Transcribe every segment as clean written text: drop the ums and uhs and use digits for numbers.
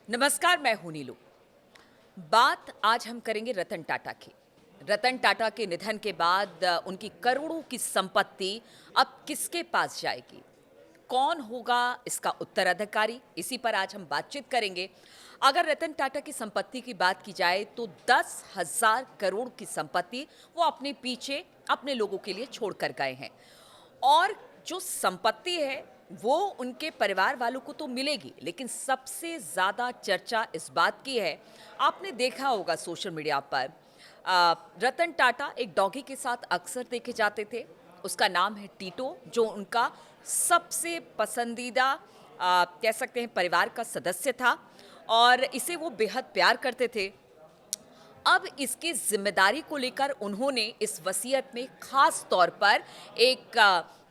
नमस्कार, मैं हूं नीलू। बात आज हम करेंगे रतन टाटा की। रतन टाटा के निधन के बाद उनकी करोड़ों की संपत्ति अब किसके पास जाएगी? कौन होगा इसका उत्तराधिकारी? इसी पर आज हम बातचीत करेंगे। अगर रतन टाटा की संपत्ति की बात की जाए तो 10,000 करोड़ की संपत्ति वो अपने पीछे अपने लोगों के लिए छोड़ कर गए हैं। और जो संपत्ति है वो उनके परिवार वालों को तो मिलेगी, लेकिन सबसे ज़्यादा चर्चा इस बात की है, आपने देखा होगा सोशल मीडिया पर, रतन टाटा एक डॉगी के साथ अक्सर देखे जाते थे। उसका नाम है टीटो, जो उनका सबसे पसंदीदा कह सकते हैं परिवार का सदस्य था और इसे वो बेहद प्यार करते थे। अब इसकी ज़िम्मेदारी को लेकर उन्होंने इस वसीयत में ख़ास तौर पर एक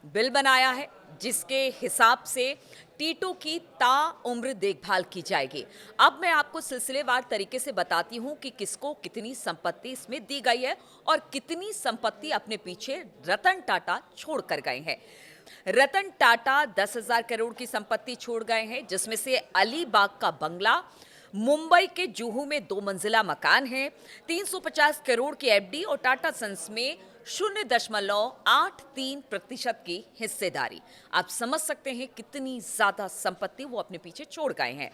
बिल बनाया है, जिसके हिसाब से टीटू की ताउम्र देखभाल की जाएगी। अब मैं आपको सिलसिलेवार तरीके से बताती हूँ कि किसको कितनी संपत्ति इसमें दी गई है और कितनी संपत्ति अपने पीछे रतन टाटा छोड़ कर गए हैं। रतन टाटा 10,000 करोड़ की संपत्ति छोड़ गए हैं, जिसमें से अलीबाग का बंगला, मुंबई के जुहू में 2 मंजिला मकान है, 350 करोड़ की एफडी और टाटा सन्स में 0.83% की हिस्सेदारी। आप समझ सकते हैं कितनी ज्यादा संपत्ति वो अपने पीछे छोड़ गए हैं।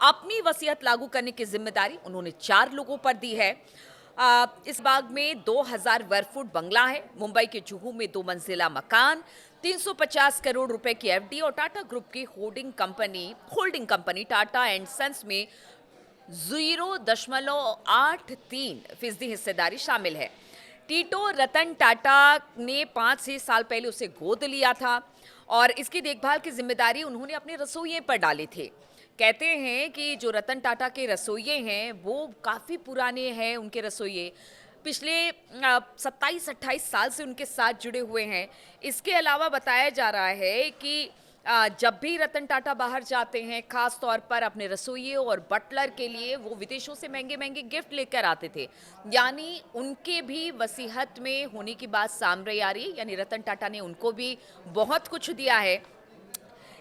अपनी वसीयत लागू करने की जिम्मेदारी उन्होंने 4 लोगों पर दी है। इस बाग में 2,000 वर्ग फुट बंगला है, मुंबई के जुहू में 2 मंजिला मकान, 350 करोड़ रुपए की एफडी और टाटा ग्रुप की holding company Tata and sons में 0.83% हिस्सेदारी शामिल है। टीटो रतन टाटा ने 5-6 साल पहले उसे गोद लिया था और इसकी देखभाल की जिम्मेदारी उन्होंने अपने रसोइये पर डाले थे। कहते हैं कि जो रतन टाटा के रसोइये हैं वो काफ़ी पुराने हैं। उनके रसोइये पिछले 27-28 साल से उनके साथ जुड़े हुए हैं। इसके अलावा बताया जा रहा है कि जब भी रतन टाटा बाहर जाते हैं, खास तौर पर अपने रसोइये और बटलर के लिए वो विदेशों से महंगे महंगे गिफ्ट लेकर आते थे। यानी उनके भी वसीयत में होने की बात सामने आ रही है, यानी रतन टाटा ने उनको भी बहुत कुछ दिया है।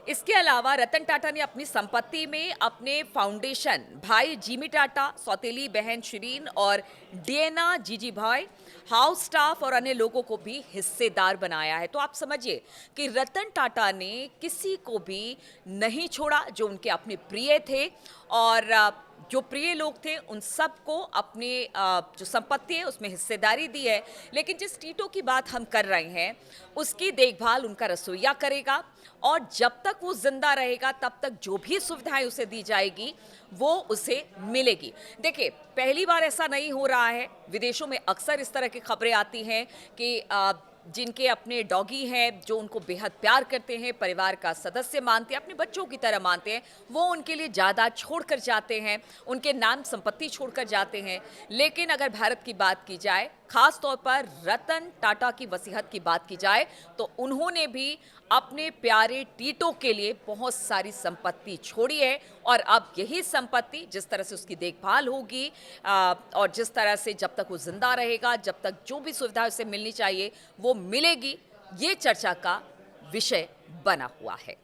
इसके अलावा रतन टाटा ने अपनी संपत्ति में अपने फाउंडेशन भाई जिमी टाटा, सौतेली बहन शिरीन और डिएना जीजी भाई, हाउस स्टाफ और अन्य लोगों को भी हिस्सेदार बनाया है। तो आप समझिए कि रतन टाटा ने किसी को भी नहीं छोड़ा जो उनके अपने प्रिय थे और जो प्रिय लोग थे उन सबको अपने जो संपत्ति है उसमें हिस्सेदारी दी है। लेकिन जिस टीटो की बात हम कर रहे हैं उसकी देखभाल उनका रसोइया करेगा और जब तक वो जिंदा रहेगा तब तक जो भी सुविधाएं उसे दी जाएगी वो उसे मिलेगी। देखिए, पहली बार ऐसा नहीं हो रहा है। विदेशों में अक्सर इस तरह की खबरें आती हैं कि जिनके अपने डॉगी हैं, जो उनको बेहद प्यार करते हैं, परिवार का सदस्य मानते हैं, अपने बच्चों की तरह मानते हैं, वो उनके लिए जायदाद छोड़कर जाते हैं, उनके नाम संपत्ति छोड़कर जाते हैं। लेकिन अगर भारत की बात की जाए, खास तौर पर रतन टाटा की वसीयत की बात की जाए, तो उन्होंने भी अपने प्यारे टीटो के लिए बहुत सारी संपत्ति छोड़ी है और अब यही संपत्ति जिस तरह से उसकी देखभाल होगी और जिस तरह से जब तक वो जिंदा रहेगा, जब तक जो भी सुविधा उसे मिलनी चाहिए वो मिलेगी, ये चर्चा का विषय बना हुआ है।